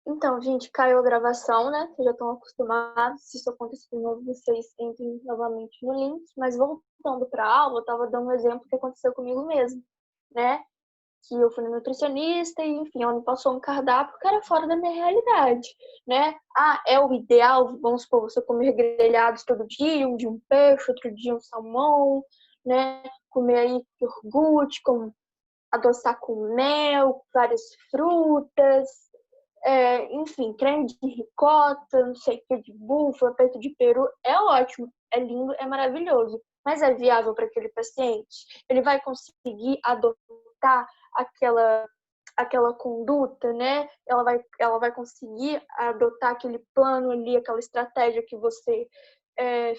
Então, gente, caiu a gravação, né? Vocês já estão acostumados. Se isso acontecer de novo, vocês entrem novamente no link. Mas voltando para a aula, eu estava dando um exemplo que aconteceu comigo mesmo, né? Que eu fui no nutricionista e, enfim, ela me passou um cardápio que era fora da minha realidade, né? Ah, é o ideal, vamos supor, você comer grelhados todo dia, um dia um peixe, outro dia um salmão, né? Comer aí iogurte, adoçar com mel, várias frutas, enfim, creme de ricota, não sei o que, de búfala, peito de peru, é ótimo, é lindo, é maravilhoso. Mas é viável para aquele paciente? Ele vai conseguir adotar aquela, aquela conduta, né? Ela vai conseguir adotar aquele plano ali, aquela estratégia que você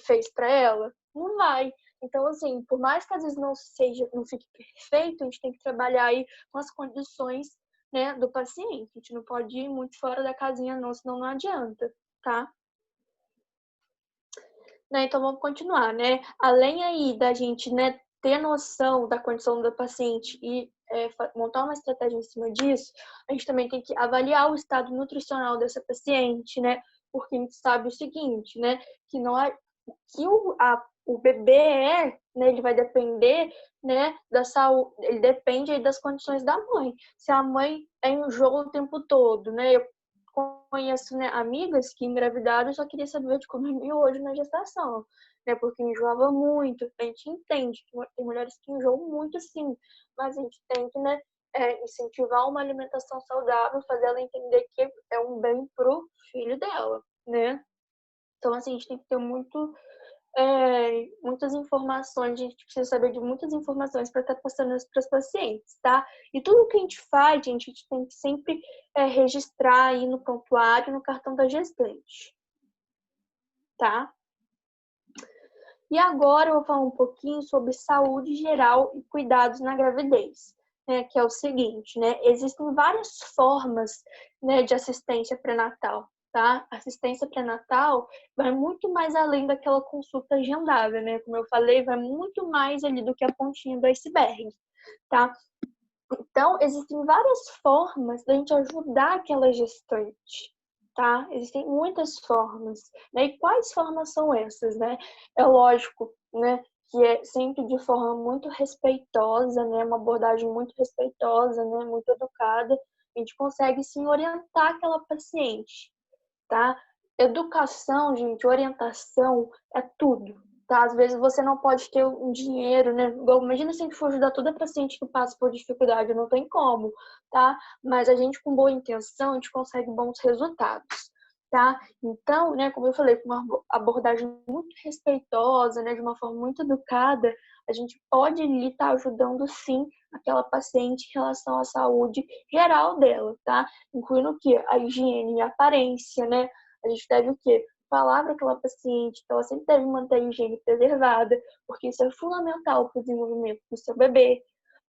fez para ela? Não vai. Então, assim, por mais que às vezes não fique perfeito, a gente tem que trabalhar aí com as condições, né, do paciente. A gente não pode ir muito fora da casinha não, senão não adianta, tá? Né, então vamos continuar, né? Além aí da gente, né, ter noção da condição do paciente e montar uma estratégia em cima disso, a gente também tem que avaliar o estado nutricional dessa paciente, né? Porque a gente sabe o seguinte, né? Que não é que o bebê né? Ele vai depender, né? Da saúde, ele depende aí das condições da mãe. Se a mãe é enjoo o tempo todo, né? Eu conheço, né, amigas que engravidaram e só queria saber de comer miojo na gestação, né? Porque enjoava muito. A gente entende que tem mulheres que enjoam muito, sim, mas a gente tem que, né, incentivar uma alimentação saudável, fazer ela entender que é um bem pro filho dela, né? Então, assim, a gente tem que ter muitas informações, a gente precisa saber de muitas informações para estar passando isso para os pacientes, tá? E tudo que a gente faz, gente, a gente tem que sempre registrar aí no prontuário, no cartão da gestante, tá? E agora eu vou falar um pouquinho sobre saúde geral e cuidados na gravidez, né? Que é o seguinte, né? Existem várias formas, né, de assistência pré-natal, tá? Assistência pré-natal vai muito mais além daquela consulta agendada, né? Como eu falei, vai muito mais ali do que a pontinha do iceberg, tá? Então, existem várias formas da gente ajudar aquela gestante, tá? Existem muitas formas, né? E quais formas são essas, né? É lógico, né, que é sempre de forma muito respeitosa, né? Uma abordagem muito respeitosa, né? Muito educada. A gente consegue, sim, orientar aquela paciente, tá? Educação, gente, orientação é tudo, tá? Às vezes você não pode ter um dinheiro, né? Imagina se a gente for ajudar toda paciente que passa por dificuldade, não tem como, tá? Mas a gente com boa intenção, a gente consegue bons resultados, tá? Então, né, como eu falei, com uma abordagem muito respeitosa, né, de uma forma muito educada, a gente pode ali estar ajudando sim aquela paciente em relação à saúde geral dela, tá? Incluindo o quê? A higiene e a aparência, né? A gente deve o quê? Falar para aquela paciente que ela sempre deve manter a higiene preservada, porque isso é fundamental para o desenvolvimento do seu bebê,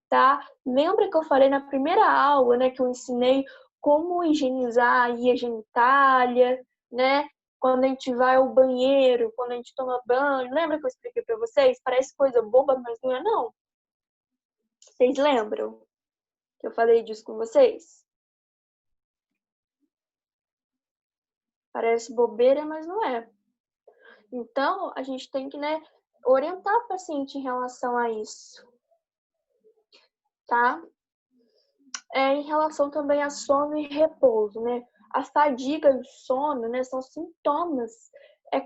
tá? Lembra que eu falei na primeira aula, né, que eu ensinei como higienizar aí a genitália, né? Quando a gente vai ao banheiro, quando a gente toma banho, lembra que eu expliquei para vocês? Parece coisa boba, mas não é não. Vocês lembram que eu falei disso com vocês? Parece bobeira, mas não é. Então, a gente tem que, né, orientar o paciente em relação a isso, tá? Em relação também a sono e repouso, né? A fadiga e o sono, né, são sintomas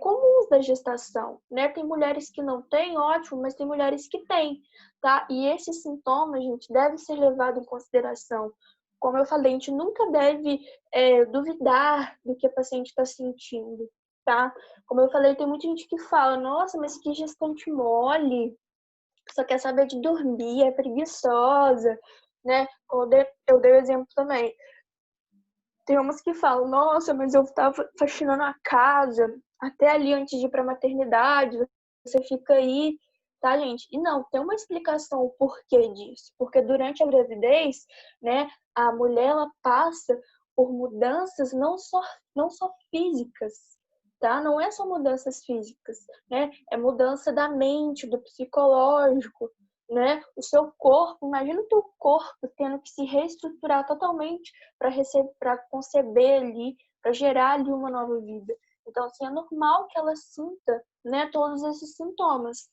comuns da gestação, né? Tem mulheres que não têm, ótimo, mas tem mulheres que têm, tá? E esses sintomas, gente, devem ser levados em consideração. Como eu falei, a gente nunca deve duvidar do que a paciente está sentindo, tá? Como eu falei, tem muita gente que fala, nossa, mas que gestante mole, só quer saber de dormir, é preguiçosa, né? Eu dei o exemplo também. Tem umas que falam, nossa, mas eu tava faxinando a casa até ali antes de ir pra maternidade, você fica aí, tá, gente? E não, tem uma explicação o porquê disso. Porque durante a gravidez, né, a mulher, ela passa por mudanças não só físicas, tá? Não é só mudanças físicas, né? É mudança da mente, do psicológico, né? O seu corpo, imagina o teu corpo tendo que se reestruturar totalmente para conceber ali, para gerar ali uma nova vida. Então, assim, é normal que ela sinta, né, todos esses sintomas,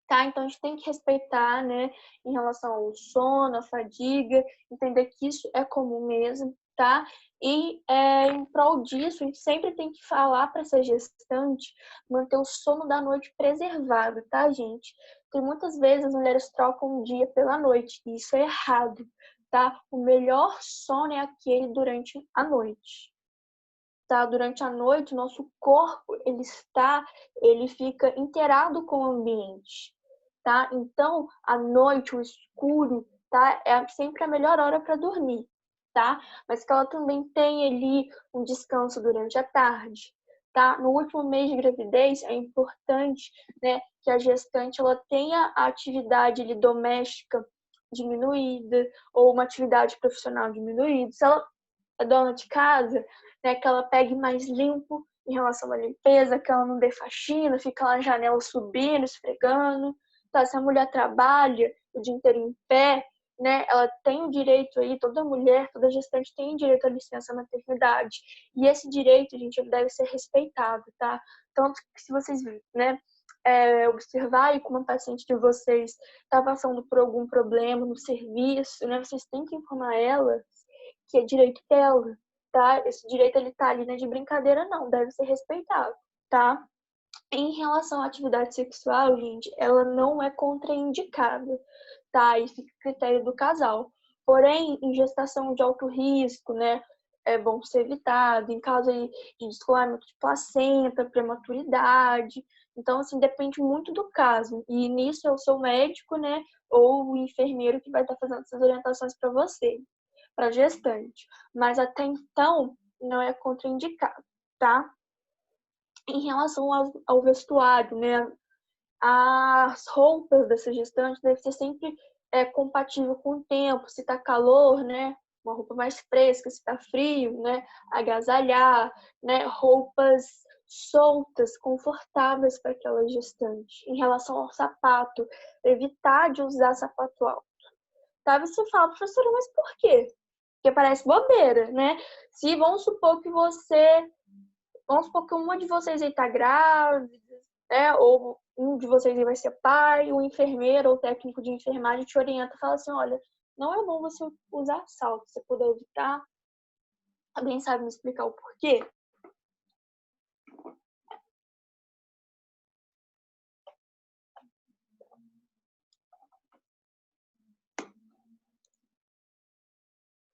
tá? Então, a gente tem que respeitar, né, em relação ao sono, à fadiga, entender que isso é comum mesmo, tá? E em prol disso, a gente sempre tem que falar para essa gestante manter o sono da noite preservado, tá, gente? Porque muitas vezes as mulheres trocam o dia pela noite, e isso é errado, tá? O melhor sono é aquele durante a noite. Tá? Durante a noite, o nosso corpo, ele fica inteirado com o ambiente, tá? Então, à noite, o escuro, tá? É sempre a melhor hora para dormir, tá? Mas que ela também tem ali um descanso durante a tarde, tá? No último mês de gravidez, é importante, né, que a gestante ela tenha a atividade ali, doméstica diminuída ou uma atividade profissional diminuída. Se ela é dona de casa, né, que ela pegue mais limpo em relação à limpeza, que ela não dê faxina, fica lá na janela subindo, esfregando. Tá? Se a mulher trabalha o dia inteiro em pé, né, ela tem o direito aí, toda mulher, toda gestante tem direito à licença maternidade. E esse direito, gente, ele deve ser respeitado, tá? Tanto que se vocês, né, observar aí como uma paciente de vocês está passando por algum problema no serviço, né, vocês têm que informar ela que é direito dela, tá? Esse direito ele tá ali, não é de brincadeira não, deve ser respeitado, tá? Em relação à atividade sexual, gente, ela não é contraindicada, tá? Isso fica a critério do casal. Porém, em gestação de alto risco, né, é bom ser evitado, em caso de descolamento de placenta, prematuridade. Então, assim, depende muito do caso. E nisso é o seu médico, né, ou o enfermeiro que vai estar fazendo essas orientações para você, para gestante. Mas até então, não é contraindicado, tá? Em relação ao vestuário, né? As roupas dessa gestante devem ser sempre compatível com o tempo. Se tá calor, né? Uma roupa mais fresca. Se tá frio, né? Agasalhar, né? Roupas soltas, confortáveis para aquela gestante. Em relação ao sapato, evitar de usar sapato alto. Tá? Você fala, professora, mas por quê? Porque parece bobeira, né? Se vamos supor que uma de vocês aí tá grávida, né? Ou um de vocês aí vai ser pai, o enfermeiro ou técnico de enfermagem te orienta e fala assim, olha, não é bom você usar salto, você puder evitar. Alguém sabe me explicar o porquê?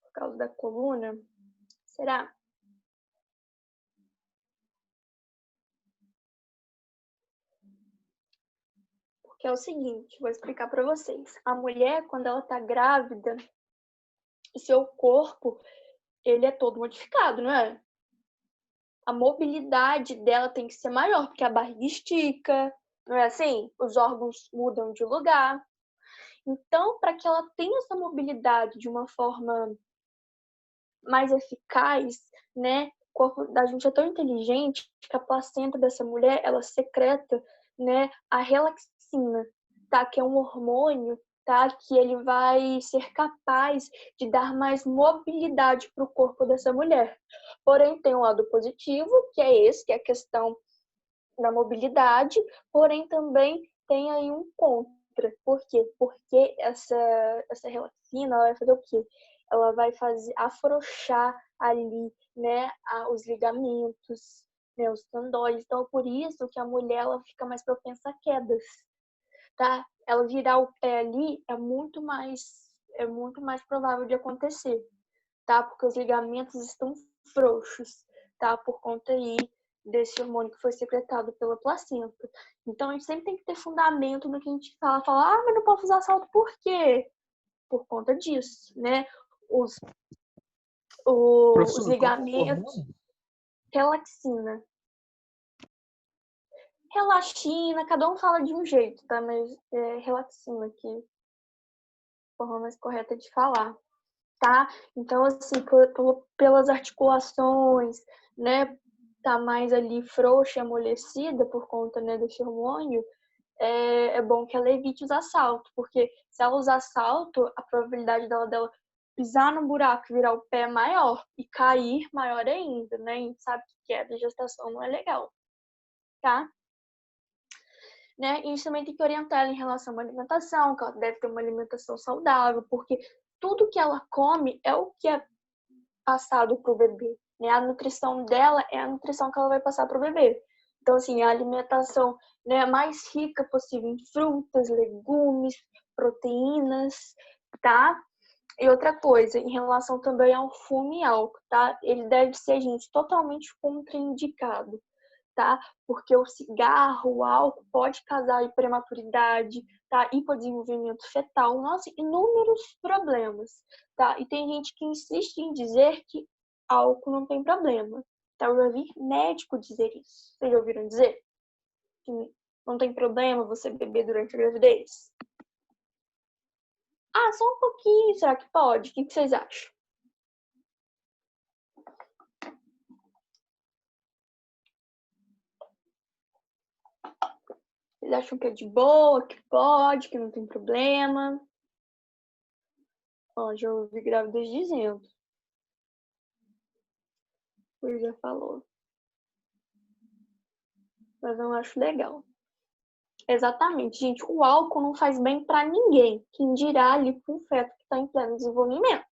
Por causa da coluna? Será? Porque é o seguinte, vou explicar para vocês. A mulher, quando ela tá grávida, o seu corpo, ele é todo modificado, não é? A mobilidade dela tem que ser maior, porque a barriga estica, não é assim? Os órgãos mudam de lugar. Então, para que ela tenha essa mobilidade de uma forma mais eficaz, né? O corpo da gente é tão inteligente que a placenta dessa mulher, ela secreta, né, a relaxina, tá? Que é um hormônio, tá? Que ele vai ser capaz de dar mais mobilidade para o corpo dessa mulher. Porém, tem um lado positivo, que é esse, que é a questão da mobilidade, porém também tem aí um contra. Por quê? Porque essa relaxina ela vai fazer o quê? Ela vai fazer afrouxar ali, né, os ligamentos, né, os tendões. Então, por isso que a mulher ela fica mais propensa a quedas, tá? Ela virar o pé ali é muito mais provável de acontecer, tá? Porque os ligamentos estão frouxos, tá? Por conta aí desse hormônio que foi secretado pela placenta. Então, a gente sempre tem que ter fundamento no que a gente fala. Falar, mas não posso usar salto por quê? Por conta disso, né? Os, os Professor, qual que é o ligamentos, hormônio? relaxina. Relaxina, cada um fala de um jeito, tá? Mas é relaxina que é a forma mais correta de falar, tá? Então, assim, pelas articulações, né? Tá mais ali frouxa e amolecida por conta, né, desse hormônio, é bom que ela evite usar salto, porque se ela usar salto, a probabilidade dela pisar no buraco e virar o pé é maior, e cair maior ainda, né? A gente sabe que queda de gestação não é legal, tá? Né? E a gente também tem que orientar ela em relação à uma alimentação, que ela deve ter uma alimentação saudável, porque tudo que ela come é o que é passado para o bebê, né? A nutrição dela é a nutrição que ela vai passar para o bebê. Então, assim, a alimentação, né, mais rica possível em frutas, legumes, proteínas, tá? E outra coisa, em relação também ao fumo e álcool, tá? Ele deve ser, gente, totalmente contraindicado, tá? Porque o cigarro, o álcool pode causar prematuridade, tá? Hipodesenvolvimento fetal, nossa, inúmeros problemas, tá? E tem gente que insiste em dizer que álcool não tem problema, tá? Eu já vi médico dizer isso. Vocês já ouviram dizer? Que não tem problema você beber durante a gravidez? Ah, só um pouquinho, será que pode? O que vocês acham? Vocês acham que é de boa, que pode, que não tem problema? Ó, já ouvi grávidas dizendo. Ele já falou. Mas não acho legal. Exatamente, gente. O álcool não faz bem pra ninguém. Quem dirá ali para um feto que está em pleno desenvolvimento.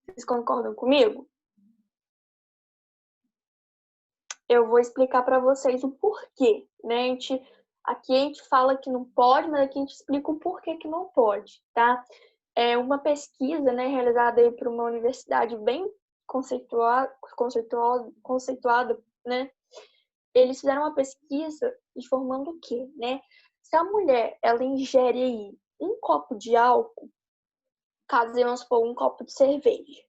Vocês concordam comigo? Eu vou explicar para vocês o porquê, né? Aqui a gente fala que não pode, mas aqui a gente explica o porquê que não pode, tá? É uma pesquisa, né, realizada aí por uma universidade bem conceituada, né? Eles fizeram uma pesquisa informando o quê, né? Se a mulher, ela ingere aí um copo de álcool, caso vamos supor um copo de cerveja,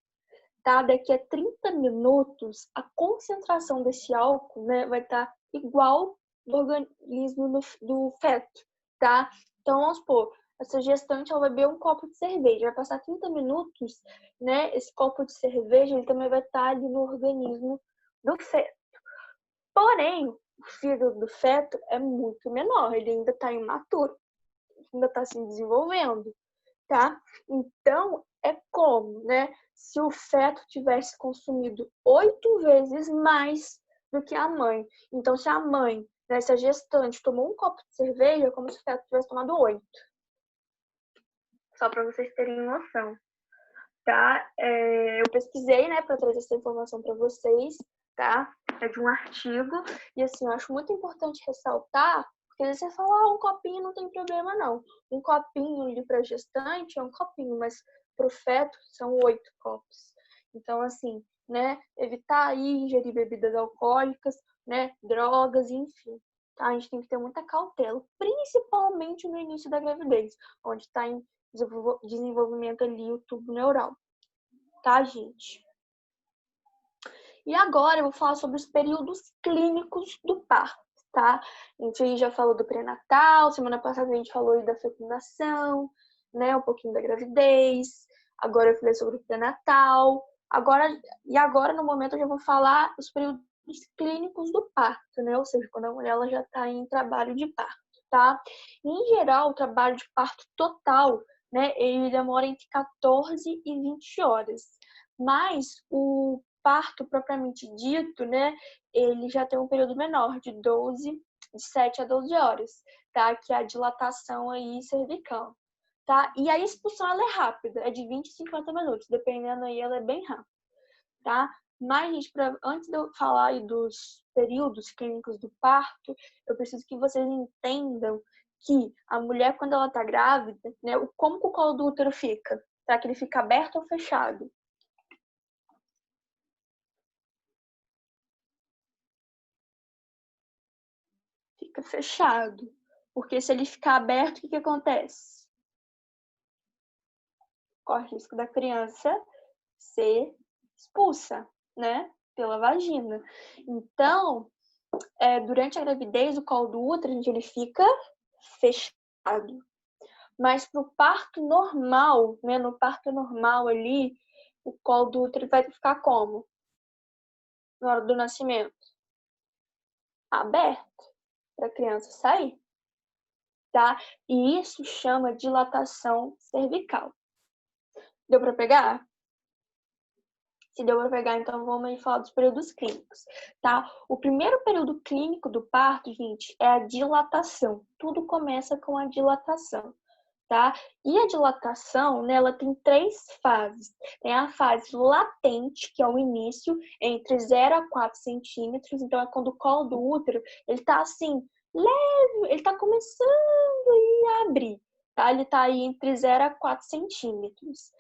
tá? Daqui a 30 minutos, a concentração desse álcool, né, vai estar igual do organismo do feto, tá? Então, vamos supor, essa gestante, ela vai beber um copo de cerveja, vai passar 30 minutos, né, esse copo de cerveja, ele também vai estar ali no organismo do feto. Porém, o fígado do feto é muito menor, ele ainda está imaturo, ainda está se desenvolvendo, tá? Então, é como, né? Se o feto tivesse consumido 8 vezes mais do que a mãe. Então, se a mãe, né, se a gestante tomou um copo de cerveja, é como se o feto tivesse tomado 8. Só para vocês terem noção, tá? Eu pesquisei, né, para trazer essa informação para vocês, tá? É de um artigo. E, assim, eu acho muito importante ressaltar, porque às vezes você fala, um copinho não tem problema, não. Um copinho ali para gestante é um copinho, mas para o feto são 8 copos. Então, assim, né, evitar aí ingerir bebidas alcoólicas, né, drogas, enfim. Tá? A gente tem que ter muita cautela, principalmente no início da gravidez, onde está em desenvolvimento ali o tubo neural. Tá, gente? E agora eu vou falar sobre os períodos clínicos do parto, tá? A gente já falou do pré-natal, semana passada a gente falou da fecundação, né? Um pouquinho da gravidez. Agora eu falei sobre o pré-natal. Agora, no momento, eu já vou falar os períodos clínicos do parto, né? Ou seja, quando a mulher ela já está em trabalho de parto, tá? Em geral, o trabalho de parto total, né? Ele demora entre 14 e 20 horas. Mas o parto propriamente dito, né, ele já tem um período menor, de 7 a 12 horas, tá? Que é a dilatação aí cervical, tá? E a expulsão, ela é rápida, é de 20 a 50 minutos, dependendo aí, ela é bem rápida, tá? Mas, gente, antes de eu falar aí dos períodos clínicos do parto, eu preciso que vocês entendam que a mulher, quando ela tá grávida, né, como que o colo do útero fica? Será que ele fica aberto ou fechado? Fica fechado. Porque se ele ficar aberto, o que acontece? Corre o risco da criança ser expulsa, né? Pela vagina. Então, durante a gravidez, o colo do útero, ele fica fechado. Mas pro parto normal, né? No parto normal ali, o colo do útero vai ficar como? Na hora do nascimento? Aberto. Para a criança sair. tá? E isso chama dilatação cervical. Deu para pegar? Se deu para pegar, então vamos aí falar dos períodos clínicos, tá? O primeiro período clínico do parto, gente, é a dilatação. Tudo começa com a dilatação, tá? E a dilatação, né, ela tem 3 fases. Tem a fase latente, que é o início, entre 0 a 4 centímetros. Então, é quando o colo do útero, ele tá assim, leve, ele tá começando a abrir, tá? Ele tá aí entre 0 a 4 centímetros.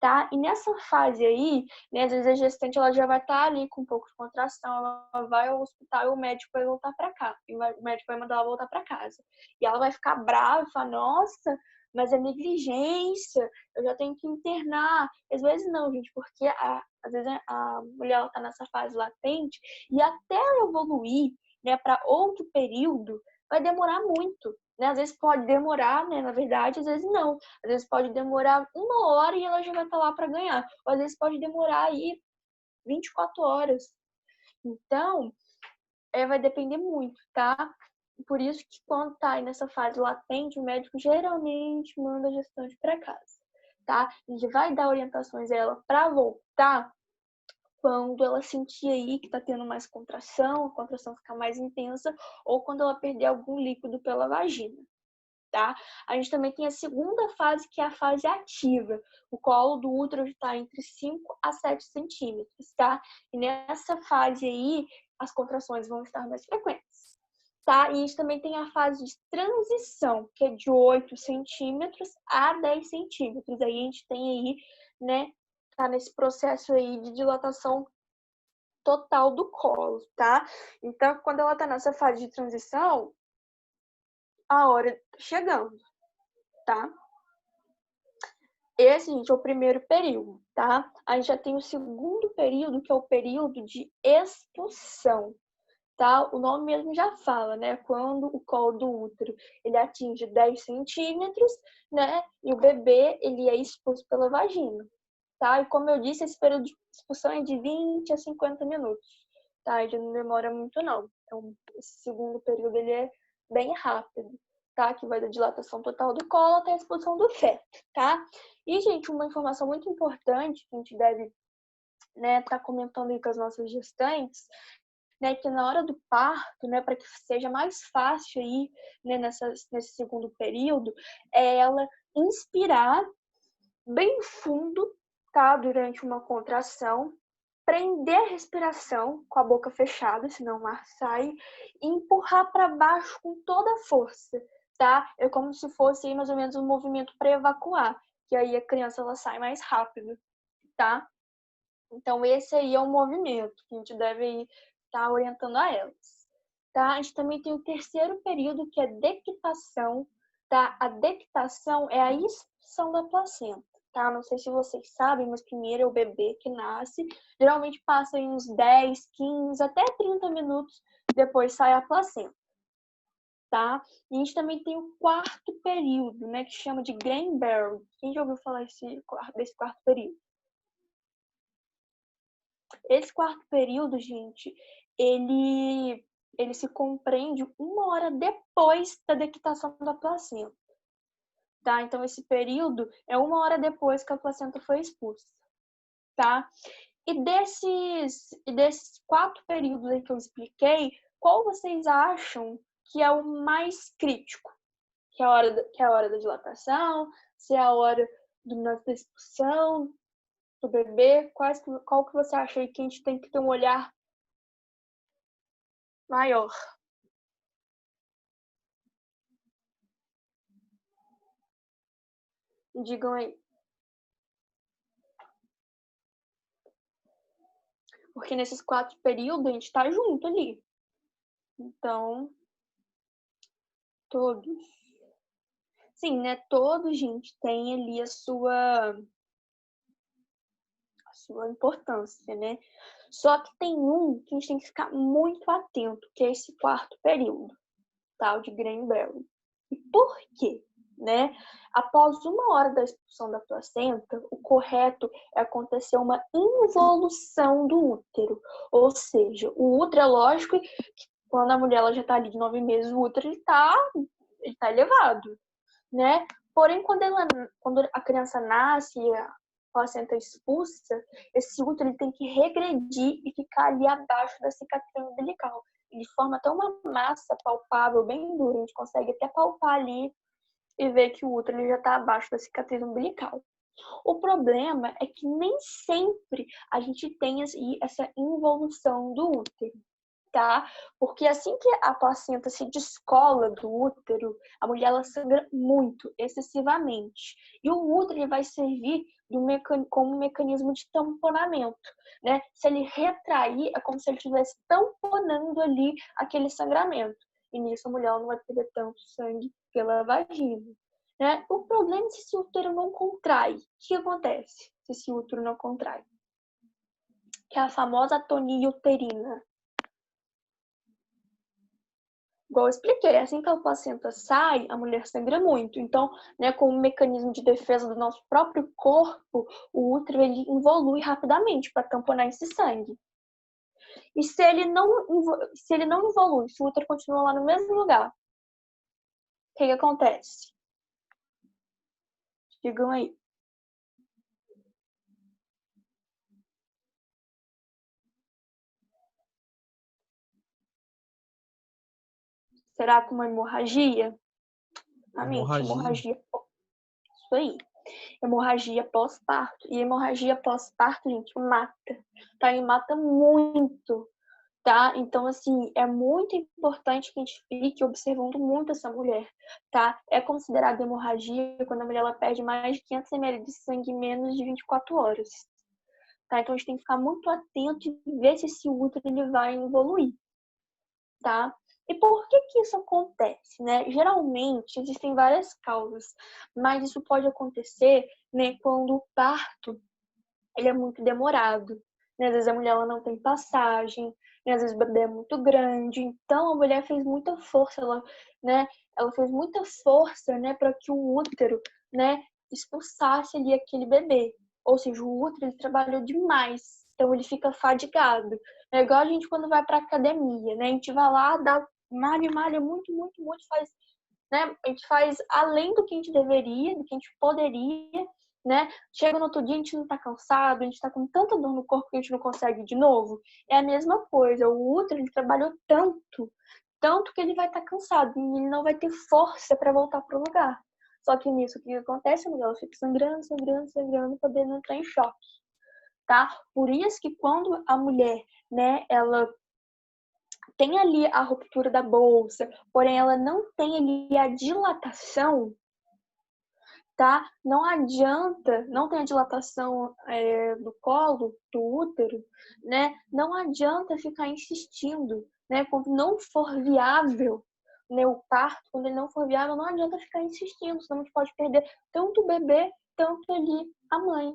Tá? E nessa fase aí, né, às vezes a gestante ela já vai estar ali com um pouco de contração, ela vai ao hospital e o médico vai voltar para cá, o médico vai mandar ela voltar para casa. E ela vai ficar brava e falar, nossa, mas é negligência, eu já tenho que internar. Às vezes não, gente, porque às vezes a mulher está nessa fase latente e até ela evoluir, né, para outro período, vai demorar muito. Né? Às vezes pode demorar, né? Na verdade, às vezes não. Às vezes pode demorar 1 hora e ela já vai estar lá para ganhar. Ou às vezes pode demorar aí 24 horas. Então, vai depender muito, tá? Por isso que quando tá aí nessa fase latente, o médico geralmente manda a gestante para casa, tá? E vai dar orientações a ela para voltar quando ela sentir aí que tá tendo mais contração, a contração ficar mais intensa, ou quando ela perder algum líquido pela vagina. Tá? A gente também tem a segunda fase, que é a fase ativa. O colo do útero está entre 5 a 7 centímetros, tá? E nessa fase aí, as contrações vão estar mais frequentes, tá? E a gente também tem a fase de transição, que é de 8 centímetros a 10 centímetros. Aí a gente tem aí, né, tá nesse processo aí de dilatação total do colo, tá? Então, quando ela tá nessa fase de transição, a hora tá chegando, tá? Esse, gente, é o primeiro período, tá? A gente já tem o segundo período, que é o período de expulsão, tá? O nome mesmo já fala, né? Quando o colo do útero, ele atinge 10 centímetros, né? E o bebê, ele é expulso pela vagina, tá? E como eu disse, esse período de expulsão é de 20 a 50 minutos, tá? Ele não demora muito, não. Então, esse segundo período, ele é bem rápido, tá? Que vai da dilatação total do colo até a expulsão do feto, tá? E, gente, uma informação muito importante que a gente deve, né, tá comentando aí com as nossas gestantes, né, que na hora do parto, né, para que seja mais fácil aí, né, nesse segundo período, é ela inspirar bem fundo, tá, durante uma contração, prender a respiração com a boca fechada, senão o ar sai, e empurrar para baixo com toda a força, tá? É como se fosse aí, mais ou menos um movimento para evacuar, que aí a criança ela sai mais rápido, tá? Então esse aí é um movimento que a gente deve estar orientando a elas, tá? A gente também tem o terceiro período, que é dectação, tá? A dectação é a expulsão da placenta, tá? Não sei se vocês sabem, mas primeiro é o bebê que nasce, geralmente passa aí uns 10, 15, até 30 minutos, depois sai a placenta, tá? E a gente também tem o quarto período, né, que chama de Greenberg. Quem já ouviu falar desse quarto período? Esse quarto período, gente, ele se compreende 1 hora depois da dectação da placenta, tá? Então, esse período é 1 hora depois que a placenta foi expulsa, tá? E desses 4 períodos aí que eu expliquei, qual vocês acham que é o mais crítico? Que é a hora da dilatação? Se é a hora da expulsão do bebê? Qual que você acha aí que a gente tem que ter um olhar maior? Digam aí. Porque nesses 4 períodos a gente tá junto ali. Então, todos. Sim, né? Todos, gente, tem ali a sua importância, né? Só que tem um que a gente tem que ficar muito atento, que é esse quarto período, tá? O de Greenberg. E por quê? Né? Após 1 hora da expulsão da placenta, o correto é acontecer uma involução do útero. Ou seja, o útero é lógico que quando a mulher ela já está ali de 9 meses, o útero está ele tá elevado, né? Porém, quando a criança nasce e a placenta expulsa, esse útero ele tem que regredir e ficar ali abaixo da cicatriz umbilical. Ele forma até uma massa palpável, bem dura. A gente consegue até palpar ali e ver que o útero ele já está abaixo da cicatriz umbilical. O problema é que nem sempre a gente tem essa involução do útero, tá? Porque assim que a placenta se descola do útero, a mulher ela sangra muito, excessivamente. E o útero ele vai servir como um mecanismo de tamponamento, né? Se ele retrair, é como se ele estivesse tamponando ali aquele sangramento. E nisso a mulher não vai perder tanto sangue pela vagina, né? O problema é se esse útero não contrai. O que acontece se esse útero não contrai? Que é a famosa atonia uterina. Igual eu expliquei, assim que a placenta sai, a mulher sangra muito. Então, né, como um mecanismo de defesa do nosso próprio corpo, o útero ele evolui rapidamente para tamponar esse sangue. E se ele não evolui, se o útero continua lá no mesmo lugar, o que acontece? Digam aí. Será que uma hemorragia? Exatamente, Hemorragia. Isso aí. Hemorragia pós-parto. E hemorragia pós-parto, gente, mata. Tá? E mata muito. Tá? Então, assim, é muito importante que a gente fique observando muito essa mulher, tá? É considerada hemorragia quando a mulher ela perde mais de 500 ml de sangue em menos de 24 horas, tá? Então, a gente tem que ficar muito atento e ver se esse útero ele vai evoluir, tá? E por que que isso acontece, né? Geralmente, existem várias causas, mas isso pode acontecer, né, quando o parto ele é muito demorado, né? Às vezes a mulher ela não tem passagem, né? Às vezes o bebê é muito grande, então a mulher fez muita força, né? Ela fez muita força, né, para que o útero, né, expulsasse ali aquele bebê. Ou seja, o útero ele trabalhou demais, então ele fica fadigado. É igual a gente quando vai para academia, né? A gente vai lá, dá malha muito, muito, muito, faz, né? A gente faz além do que a gente deveria, do que a gente poderia, né? Chega no outro dia, a gente não tá cansado, a gente tá com tanta dor no corpo que a gente não consegue de novo. É a mesma coisa. O útero, ele trabalhou tanto que ele vai estar cansado e ele não vai ter força para voltar pro lugar. Só que nisso, o que acontece, mulher? Ela fica sangrando, sangrando, sangrando, podendo entrar em choque, tá? Por isso que quando a mulher, né, ela tem ali a ruptura da bolsa, porém ela não tem ali a dilatação, tá? Não adianta, não tem a dilatação do colo, do útero, né? Não adianta ficar insistindo, né? Quando não for viável, né, o parto, quando ele não for viável, não adianta ficar insistindo, senão a gente pode perder tanto o bebê, tanto ali a mãe,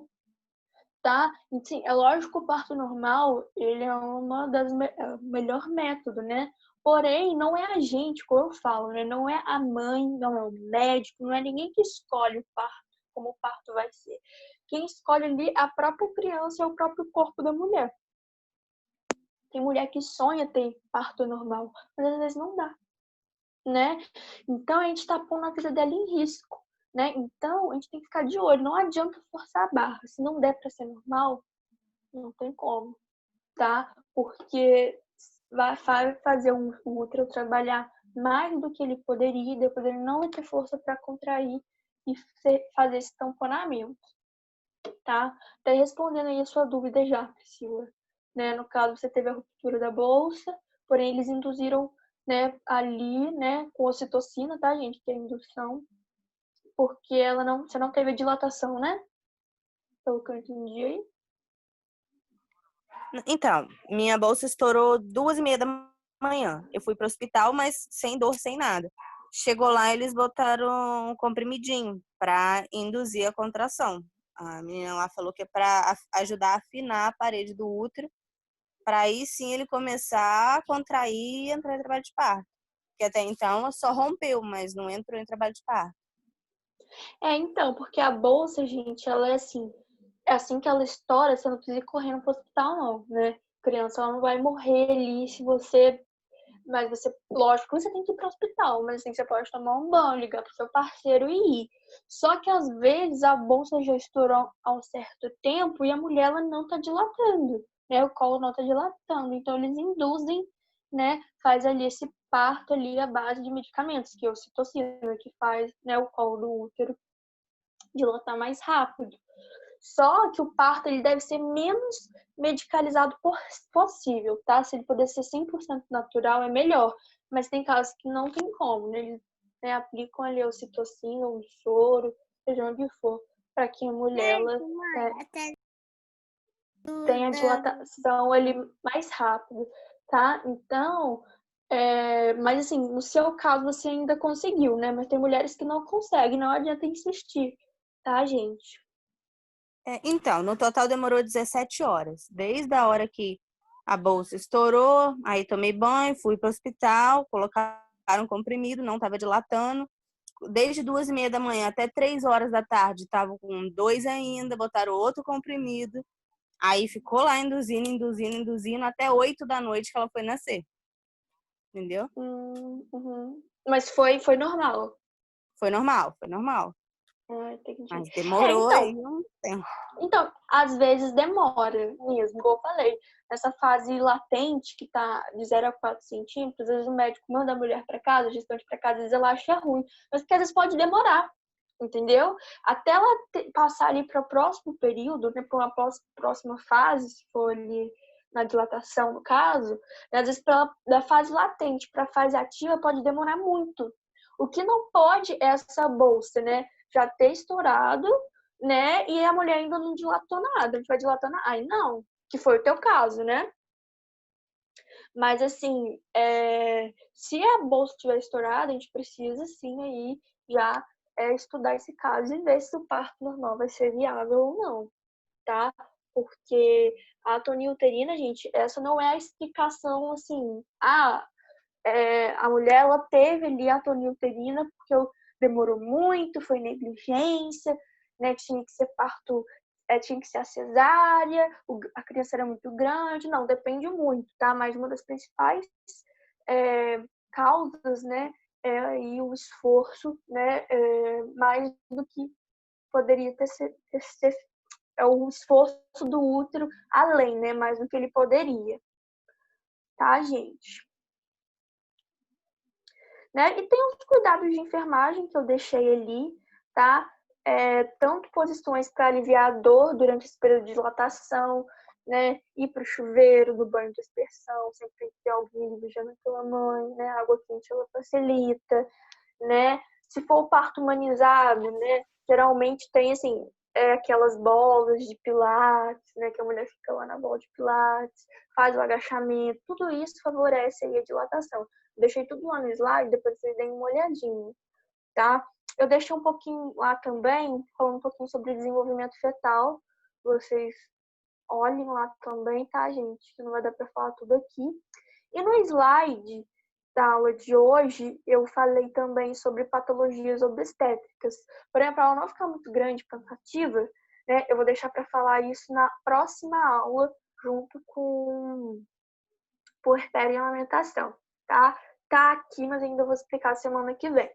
tá? E, sim, é lógico que o parto normal, ele é uma das melhor método, né? Porém, não é a gente, como eu falo, né? Não é a mãe, não é o médico, não é ninguém que escolhe o parto, como o parto vai ser. Quem escolhe ali é a própria criança, é o próprio corpo da mulher. Tem mulher que sonha ter parto normal, mas às vezes não dá, né? Então a gente tá pondo a vida dela em risco, né? Então a gente tem que ficar de olho, não adianta forçar a barra. Se não der para ser normal, não tem como, tá? Porque vai fazer o útero trabalhar mais do que ele poderia, e depois ele não vai ter força para contrair e fazer esse tamponamento, tá? Tá respondendo aí a sua dúvida já, Priscila. Né? No caso, você teve a ruptura da bolsa, porém eles induziram, né, ali, né, com ocitocina, tá, gente? Que é a indução, porque você não teve a dilatação, né? Pelo que eu entendi aí. Então, minha bolsa estourou 2h30 da manhã. Eu fui pro hospital, mas sem dor, sem nada. Chegou lá, eles botaram um comprimidinho para induzir a contração. A menina lá falou que é para ajudar a afinar a parede do útero, para aí sim ele começar a contrair e entrar em trabalho de parto. Porque até então só rompeu, mas não entrou em trabalho de parto. Então, porque a bolsa, gente, ela é assim que ela estoura, você não precisa ir correndo pro hospital, não, né? A criança, ela não vai morrer ali se você Mas você, lógico, você tem que ir para o hospital, mas assim, você pode tomar um banho, ligar para o seu parceiro e ir. Só que às vezes a bolsa já estourou há um certo tempo e a mulher ela não está dilatando, né? O colo não está dilatando. Então eles induzem, né? Faz ali esse parto ali à base de medicamentos, que é a ocitocina, que faz, né, o colo do útero dilatar mais rápido. Só que o parto ele deve ser menos medicalizado possível, tá? Se ele puder ser 100% natural, é melhor. Mas tem casos que não tem como, né? Eles, né, aplicam ali a ocitocina, um soro, seja onde for, para que a mulher ela, tenha dilatação ali mais rápido, tá? Então, mas assim, no seu caso você ainda conseguiu, né? Mas tem mulheres que não conseguem, não adianta insistir, tá, gente? Então, no total demorou 17 horas. Desde a hora que a bolsa estourou, aí tomei banho, fui para o hospital, colocaram um comprimido, não estava dilatando. Desde 2h30 da manhã até 3 horas da tarde, estava com 2 ainda, botaram outro comprimido. Aí ficou lá induzindo, até 8 da noite que ela foi nascer. Entendeu? Uhum. Mas foi normal. Foi normal. Entendi. Mas demorou aí um tempo. Então, às vezes demora mesmo, como eu falei. Nessa fase latente, que tá de 0 a 4 centímetros, às vezes o médico manda a mulher para casa, a gestante para casa, às vezes ela acha ruim. Mas porque às vezes pode demorar, entendeu? Até ela passar ali para o próximo período, né, para uma próxima fase, se for ali na dilatação, no caso, né, às vezes da fase latente para a fase ativa pode demorar muito. O que não pode é essa bolsa, né, já ter estourado, né? E a mulher ainda não dilatou nada, vai dilatar nada. Aí não, que foi o teu caso, né? Mas assim, se a bolsa estiver estourada, a gente precisa sim aí já estudar esse caso e ver se o parto normal vai ser viável ou não, tá? Porque a atonia uterina, gente, essa não é a explicação assim, a mulher ela teve ali a atonia uterina porque demorou muito, foi negligência, né? Tinha que ser parto, tinha que ser a cesárea, a criança era muito grande. Não, depende muito, tá? Mas uma das principais causas, né? É aí o esforço, né? Mais do que poderia ter sido o esforço do útero além, né? Mais do que ele poderia, tá, gente? Né? E tem os cuidados de enfermagem que eu deixei ali, tá? Tanto posições para aliviar a dor durante esse período de dilatação, né? Ir para o chuveiro, do banho de aspersão, sempre tem que ter alguém vigiando pela mãe, né? A água quente ela facilita, né? Se for o parto humanizado, né? Geralmente tem, assim, aquelas bolas de pilates, né? Que a mulher fica lá na bola de pilates, faz o agachamento, tudo isso favorece aí a dilatação. Deixei tudo lá no slide, depois vocês deem uma olhadinha, tá? Eu deixei um pouquinho lá também, falando um pouquinho sobre desenvolvimento fetal. Vocês olhem lá também, tá, gente? Que não vai dar para falar tudo aqui. E no slide da aula de hoje, eu falei também sobre patologias obstétricas. Porém, para ela não ficar muito grande e cansativa, né, eu vou deixar para falar isso na próxima aula, junto com puerpério e amamentação, tá? Tá aqui, mas ainda vou explicar semana que vem.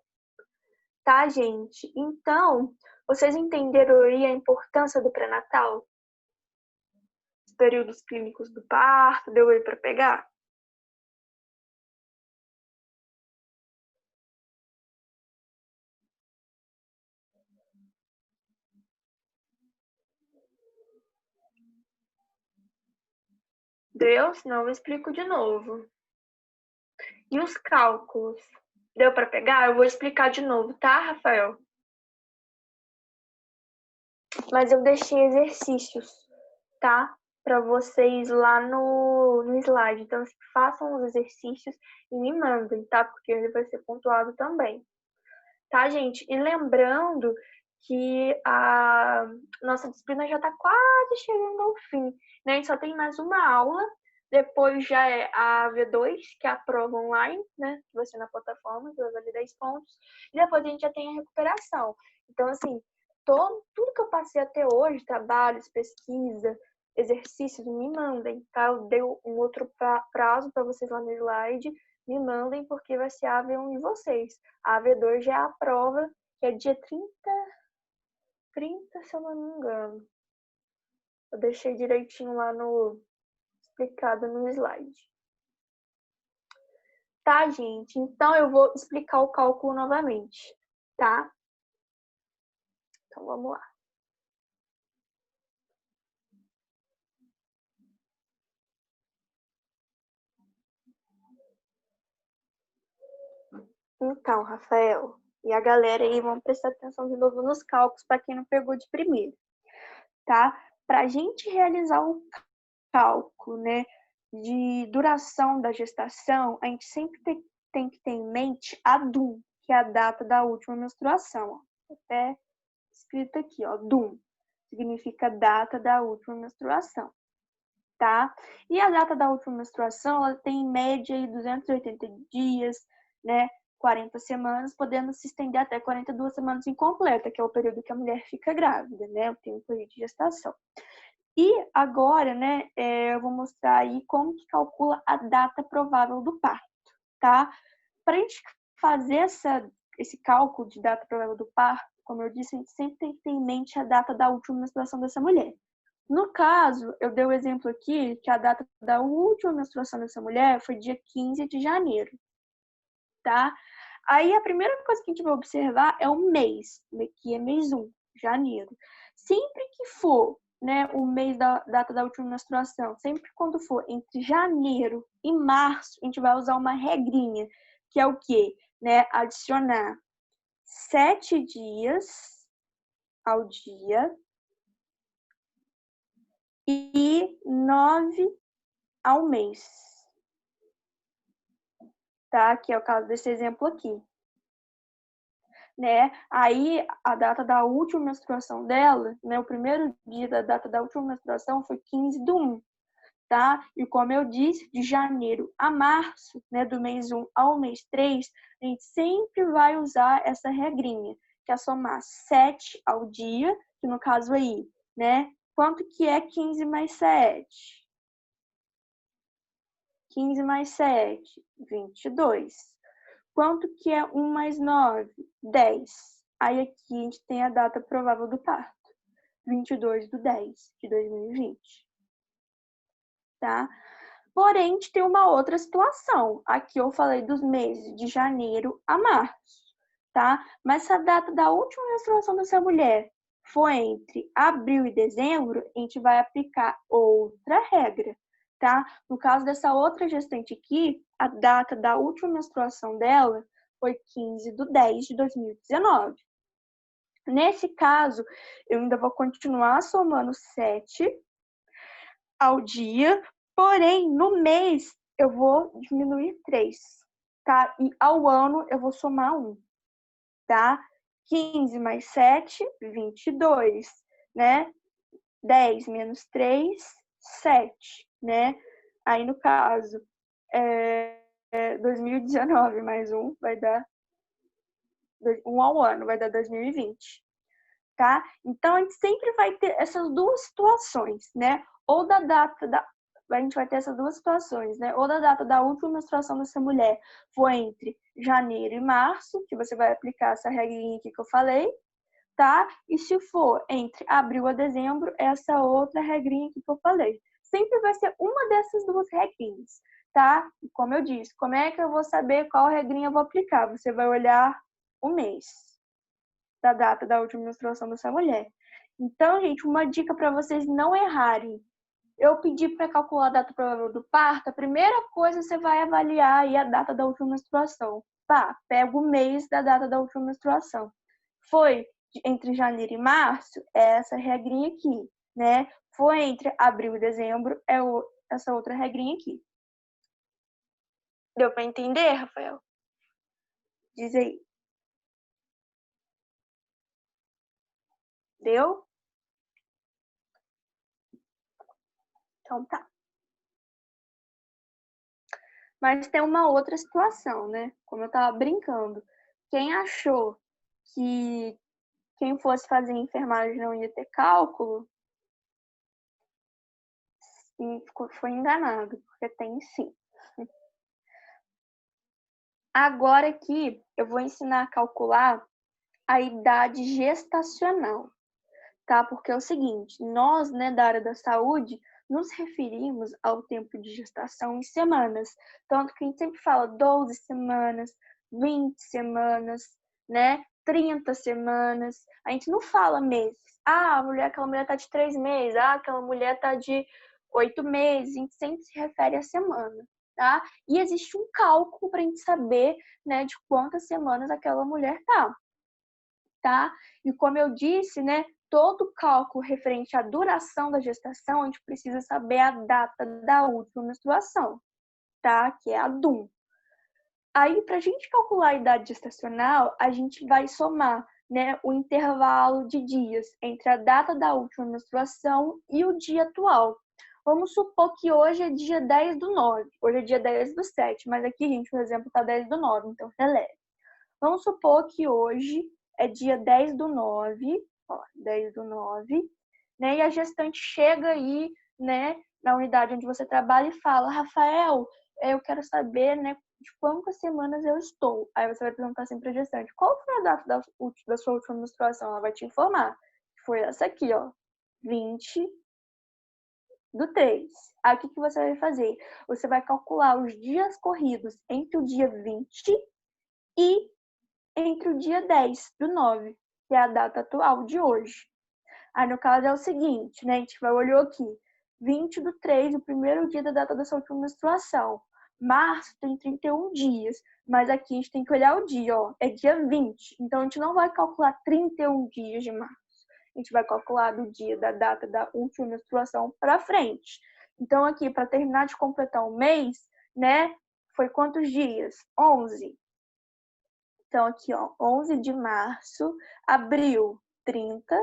Tá, gente? Então, vocês entenderam aí a importância do pré-natal? Os períodos clínicos do parto, deu aí para pegar? Deu? Senão eu explico de novo. E os cálculos? Deu para pegar? Eu vou explicar de novo, tá, Rafael? Mas eu deixei exercícios, tá? Para vocês lá no slide. Então, façam os exercícios e me mandem, tá? Porque ele vai ser pontuado também. Tá, gente? E lembrando que a nossa disciplina já está quase chegando ao fim, né? A gente só tem mais uma aula, depois já é a V2, que é a prova online, né? Que vai ser na plataforma, que vai valer 10 pontos, e depois a gente já tem a recuperação. Então, assim, tudo que eu passei até hoje, trabalhos, pesquisa, exercícios, me mandem, tá? Eu dei um outro prazo para vocês lá no slide, me mandem, porque vai ser a AV1 de vocês. A AV2 já é a prova, que é dia 30, se eu não me engano. Eu deixei direitinho lá explicado no slide. Tá, gente? Então, eu vou explicar o cálculo novamente, tá? Então, vamos lá. Então, Rafael, e a galera aí, vão prestar atenção de novo nos cálculos, para quem não pegou de primeiro, tá? Para a gente realizar o cálculo, né, de duração da gestação, a gente sempre tem que ter em mente a DUM, que é a data da última menstruação. Ó. Até escrito aqui, ó, DUM, significa data da última menstruação, tá? E a data da última menstruação, ela tem em média aí 280 dias, né, 40 semanas, podendo se estender até 42 semanas incompleta, que é o período que a mulher fica grávida, né, o tempo de gestação. E agora, né, eu vou mostrar aí como que calcula a data provável do parto, tá? Para a gente fazer esse cálculo de data provável do parto, como eu disse, a gente sempre tem que ter em mente a data da última menstruação dessa mulher. No caso, eu dei o exemplo aqui que a data da última menstruação dessa mulher foi dia 15 de janeiro, tá? Aí a primeira coisa que a gente vai observar é o mês, que é mês 1, janeiro. Sempre que for, né, o mês da data da última menstruação, sempre quando for entre janeiro e março, a gente vai usar uma regrinha, que é o quê? Né, adicionar 7 dias ao dia e 9 ao mês. Tá? Que é o caso desse exemplo aqui. Né? Aí a data da última menstruação dela, né, o primeiro dia da data da última menstruação foi 15/1, tá? E como eu disse, de janeiro a março, né, do mês 1 ao mês 3, a gente sempre vai usar essa regrinha, que é somar 7 ao dia, que no caso aí, né, quanto que é 15 mais 7? 15 mais 7, 22. Quanto que é 1 mais 9? 10. Aí aqui a gente tem a data provável do parto. 22/10/2020. Tá? Porém, a gente tem uma outra situação. Aqui eu falei dos meses de janeiro a março. Tá? Mas se a data da última menstruação dessa mulher for entre abril e dezembro, a gente vai aplicar outra regra. Tá? No caso dessa outra gestante aqui, a data da última menstruação dela foi 15/10/2019. Nesse caso, eu ainda vou continuar somando 7 ao dia, porém, no mês, eu vou diminuir 3, tá? E ao ano, eu vou somar 1, tá? 15 mais 7, 22, né? 10 menos 3, 7, né? Aí, no caso, 2019 mais 1 vai dar 1 ao ano, vai dar 2020, tá? Então, a gente sempre vai ter essas duas situações, né? Ou da data da... A gente vai ter essas duas situações, né? Ou da data da última menstruação dessa mulher foi entre janeiro e março, que você vai aplicar essa regrinha aqui que eu falei, tá? E se for entre abril a dezembro, essa outra regrinha aqui que eu falei. Sempre vai ser uma dessas duas regrinhas, tá? E como eu disse, como é que eu vou saber qual regrinha eu vou aplicar? Você vai olhar o mês da data da última menstruação dessa mulher. Então, gente, uma dica para vocês não errarem. Eu pedi para calcular a data provável do parto, a primeira coisa você vai avaliar aí a data da última menstruação. Tá, pega o mês da data da última menstruação. Foi entre janeiro e março, é essa regrinha aqui, né? Foi entre abril e dezembro, é essa outra regrinha aqui. Deu para entender, Rafael? Diz aí. Deu? Então tá. Mas tem uma outra situação, né? Como eu estava brincando. Quem achou que quem fosse fazer enfermagem não ia ter cálculo, foi enganado, porque tem sim. Agora aqui eu vou ensinar a calcular a idade gestacional, tá? Porque é o seguinte, nós, né, da área da saúde, nos referimos ao tempo de gestação em semanas. Tanto que a gente sempre fala 12 semanas, 20 semanas, né? 30 semanas. A gente não fala meses. Ah, aquela mulher tá de 3 meses. Ah, aquela mulher tá de 8 meses. A gente sempre se refere à semana, tá? E existe um cálculo para a gente saber, né, de quantas semanas aquela mulher tá? E como eu disse, né, todo cálculo referente à duração da gestação, a gente precisa saber a data da última menstruação, tá? Que é a DUM. Aí, para a gente calcular a idade gestacional, a gente vai somar, né, o intervalo de dias entre a data da última menstruação e o dia atual. Vamos supor que hoje é dia 10/9, hoje é dia 10/7, mas aqui, gente, o exemplo está 10/9, então releve. Vamos supor que hoje é dia 10/9, ó, 10/9, né? E a gestante chega aí, né, na unidade onde você trabalha e fala, Rafael, eu quero saber, né, de quantas semanas eu estou. Aí você vai perguntar assim para a gestante, qual foi a data da sua última menstruação? Ela vai te informar. Foi essa aqui, ó, 20/3. Aí o que você vai fazer? Você vai calcular os dias corridos entre o dia 20 e entre o dia 10/9, que é a data atual de hoje. Aí, no caso, é o seguinte, né? A gente olhou aqui. 20/3, o primeiro dia da data da sua última menstruação. Março tem 31 dias, mas aqui a gente tem que olhar o dia, ó. É dia 20. Então, a gente não vai calcular 31 dias de março. A gente vai calcular do dia da data da última menstruação para frente. Então, aqui, para terminar de completar o mês, né? Foi quantos dias? 11. Então, aqui, ó, 11 de março, abril, 30,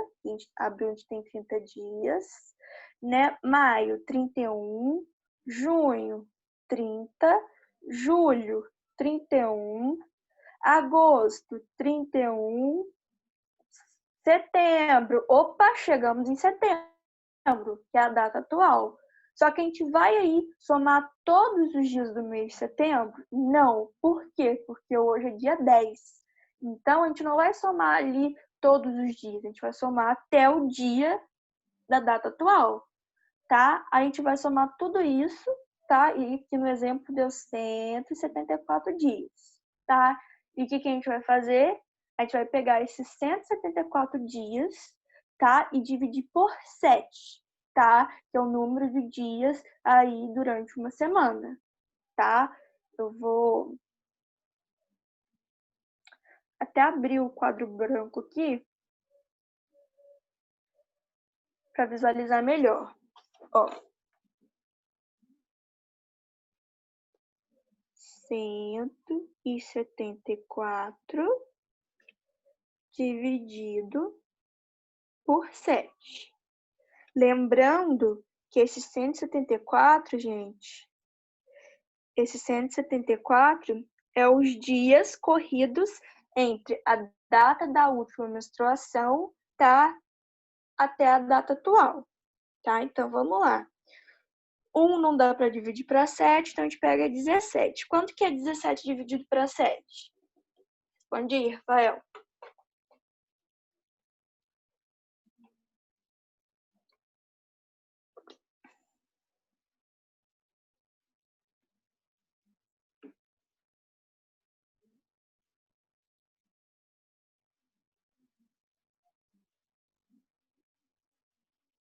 abril a gente tem 30 dias, né? Maio, 31, junho, 30, julho, 31, agosto, 31, setembro, opa, chegamos em setembro, que é a data atual. Só que a gente vai aí somar todos os dias do mês de setembro? Não. Por quê? Porque hoje é dia 10. Então, a gente não vai somar ali todos os dias. A gente vai somar até o dia da data atual, tá? A gente vai somar tudo isso, tá? E aqui no exemplo deu 174 dias, tá? E o que a gente vai fazer? A gente vai pegar esses 174 dias, tá? E dividir por 7, tá? Que é o número de dias aí durante uma semana, tá? Eu vou até abrir o quadro branco aqui para visualizar melhor. Ó, 174 dividido por 7. Lembrando que esse 174, gente, esse 174 é os dias corridos entre a data da última menstruação, tá? Até a data atual, tá? Então, vamos lá. 1 não dá para dividir para 7, então a gente pega 17. Quanto que é 17 dividido para 7? Responde aí, Rafael.